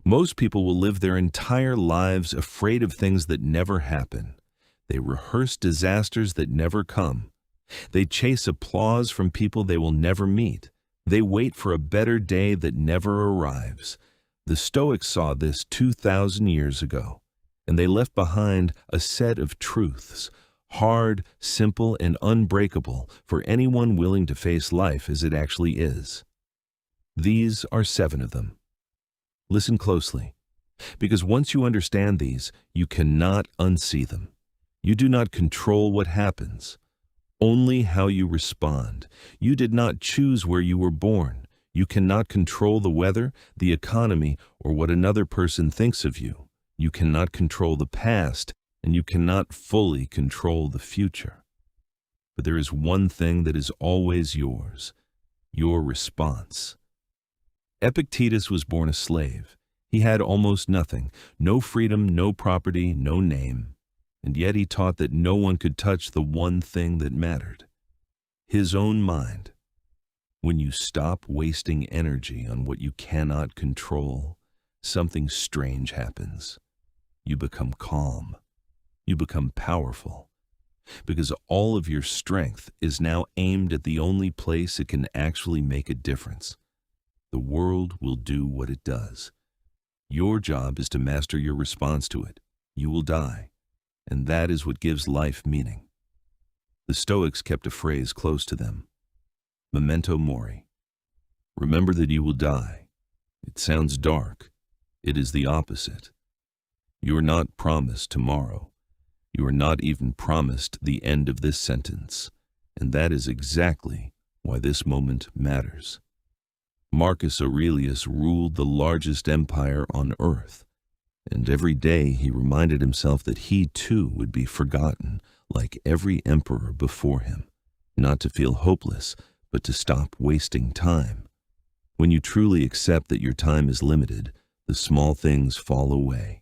Most people will live their entire lives afraid of things that never happen. They rehearse disasters that never come. They chase applause from people they will never meet. They wait for a better day that never arrives. The Stoics saw this 2,000 years ago, and they left behind a set of truths, hard, simple, and unbreakable for anyone willing to face life as it actually is. These are 7 of them. Listen closely, because once you understand these, you cannot unsee them. You do not control what happens, only how you respond. You did not choose where you were born. You cannot control the weather, the economy, or what another person thinks of you. You cannot control the past, and you cannot fully control the future. But there is one thing that is always yours: your response. Epictetus was born a slave. He had almost nothing, no freedom, no property, no name. And yet he taught that no one could touch the one thing that mattered: his own mind. When you stop wasting energy on what you cannot control, something strange happens. You become calm. You become powerful. Because all of your strength is now aimed at the only place it can actually make a difference. The world will do what it does. Your job is to master your response to it. You will die, and that is what gives life meaning. The Stoics kept a phrase close to them: memento mori. Remember that you will die. It sounds dark. It is the opposite. You are not promised tomorrow. You are not even promised the end of this sentence, and that is exactly why this moment matters. Marcus Aurelius ruled the largest empire on earth, and every day he reminded himself that he too would be forgotten like every emperor before him, not to feel hopeless, but to stop wasting time. When you truly accept that your time is limited, the small things fall away.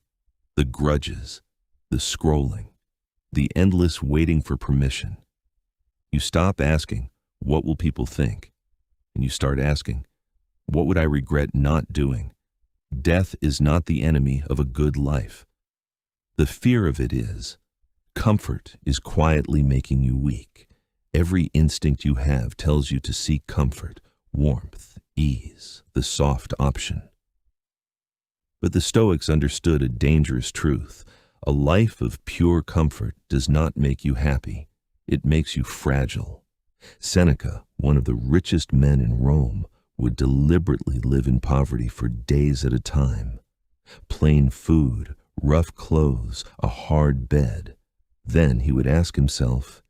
The grudges, the scrolling, the endless waiting for permission. You stop asking, "What will people think?" And you start asking, "What would I regret not doing?" Death is not the enemy of a good life. The fear of it is. Comfort is quietly making you weak. Every instinct you have tells you to seek comfort, warmth, ease, the soft option. But the Stoics understood a dangerous truth. A life of pure comfort does not make you happy. It makes you fragile. Seneca, one of the richest men in Rome, would deliberately live in poverty for days at a time. Plain food, rough clothes, a hard bed. Then he would ask himself,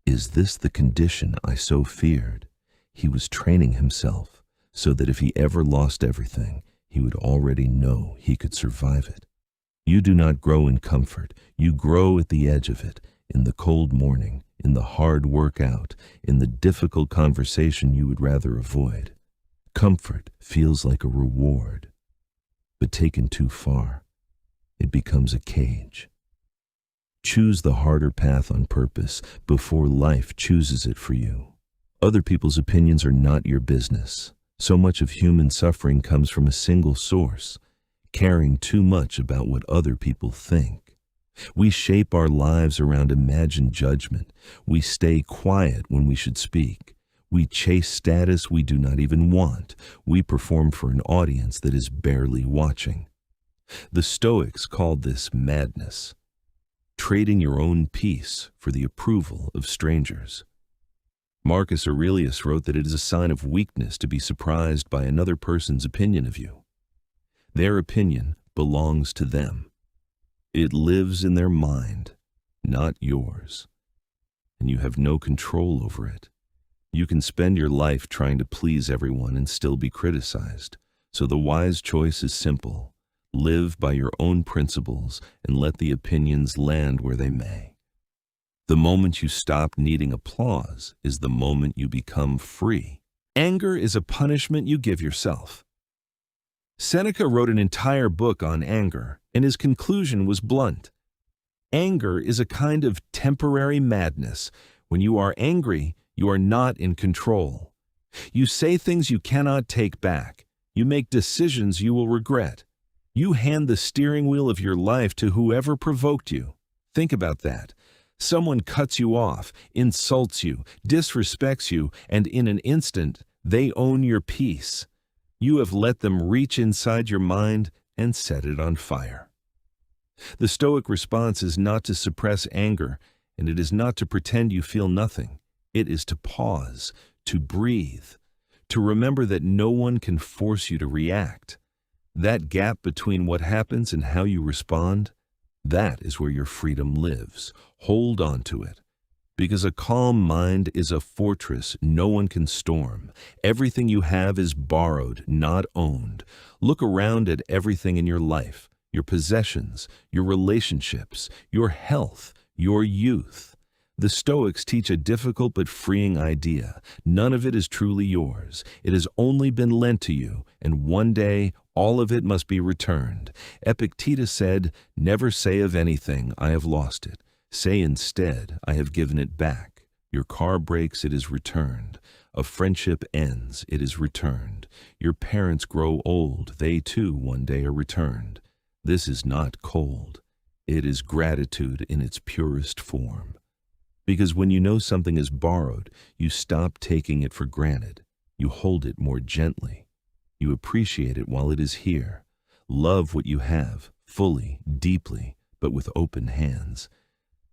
"Is this the condition I so feared?" He was training himself so that if he ever lost everything, he would already know he could survive it. You do not grow in comfort. You grow at the edge of it, in the cold morning, in the hard workout, in the difficult conversation you would rather avoid. Comfort feels like a reward, but taken too far, it becomes a cage. Choose the harder path on purpose before life chooses it for you. Other people's opinions are not your business. So much of human suffering comes from a single source: caring too much about what other people think. We shape our lives around imagined judgment. We stay quiet when we should speak. We chase status we do not even want. We perform for an audience that is barely watching. The Stoics called this madness, trading your own peace for the approval of strangers. Marcus Aurelius wrote that it is a sign of weakness to be surprised by another person's opinion of you. Their opinion belongs to them. It lives in their mind, not yours, and you have no control over it. You can spend your life trying to please everyone and still be criticized. So the wise choice is simple: live by your own principles and let the opinions land where they may. The moment you stop needing applause is the moment you become free. Anger is a punishment you give yourself. Seneca wrote an entire book on anger, and his conclusion was blunt. Anger is a kind of temporary madness. When you are angry, you are not in control. You say things you cannot take back. You make decisions you will regret. You hand the steering wheel of your life to whoever provoked you. Think about that. Someone cuts you off, insults you, disrespects you, and in an instant, they own your peace. You have let them reach inside your mind and set it on fire. The Stoic response is not to suppress anger, and it is not to pretend you feel nothing. It is to pause, to breathe, to remember that no one can force you to react. That gap between what happens and how you respond, that is where your freedom lives. Hold on to it. Because a calm mind is a fortress no one can storm. Everything you have is borrowed, not owned. Look around at everything in your life, your possessions, your relationships, your health, your youth. The Stoics teach a difficult but freeing idea. None of it is truly yours. It has only been lent to you, and one day all of it must be returned. Epictetus said, "Never say of anything, 'I have lost it.' Say instead, 'I have given it back.' Your car breaks, it is returned. A friendship ends, it is returned. Your parents grow old, they too one day are returned. This is not cold. It is gratitude in its purest form. Because when you know something is borrowed, you stop taking it for granted. You hold it more gently. You appreciate it while it is here. Love what you have, fully, deeply, but with open hands.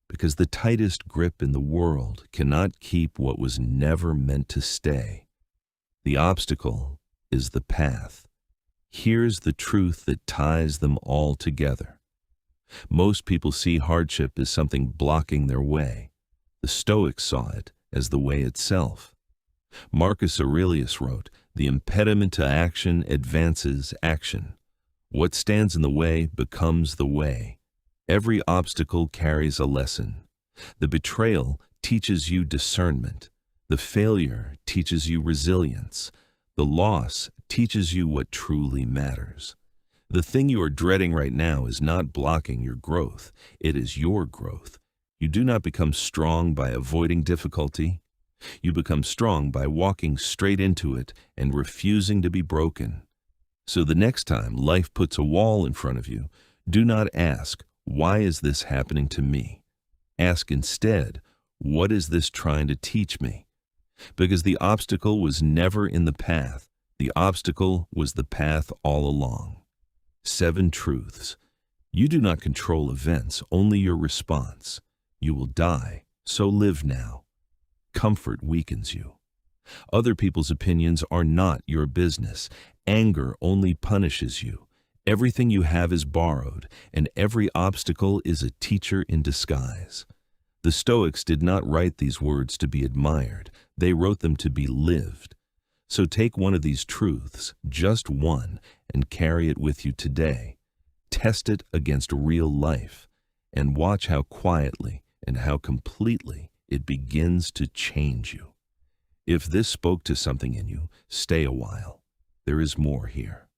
Because the tightest grip in the world cannot keep what was never meant to stay. The obstacle is the path. Here's the truth that ties them all together. Most people see hardship as something blocking their way. The Stoics saw it as the way itself. Marcus Aurelius wrote, "The impediment to action advances action. What stands in the way becomes the way. Every obstacle carries a lesson. The betrayal teaches you discernment. The failure teaches you resilience. The loss teaches you what truly matters. The thing you are dreading right now is not blocking your growth. It is your growth. You do not become strong by avoiding difficulty. You become strong by walking straight into it and refusing to be broken. So the next time life puts a wall in front of you, do not ask, 'Why is this happening to me?' Ask instead, 'What is this trying to teach me?' Because the obstacle was never in the path. The obstacle was the path all along. 7 truths. You do not control events, only your response. You will die, so live now. Comfort weakens you. Other people's opinions are not your business. Anger only punishes you. Everything you have is borrowed, and every obstacle is a teacher in disguise. The Stoics did not write these words to be admired. They wrote them to be lived. So take one of these truths, just one, and carry it with you today. Test it against real life, and watch how quietly and how completely it begins to change you. If this spoke to something in you, stay a while. There is more here.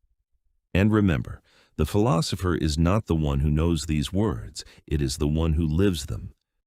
And remember, the philosopher is not the one who knows these words. It is the one who lives them.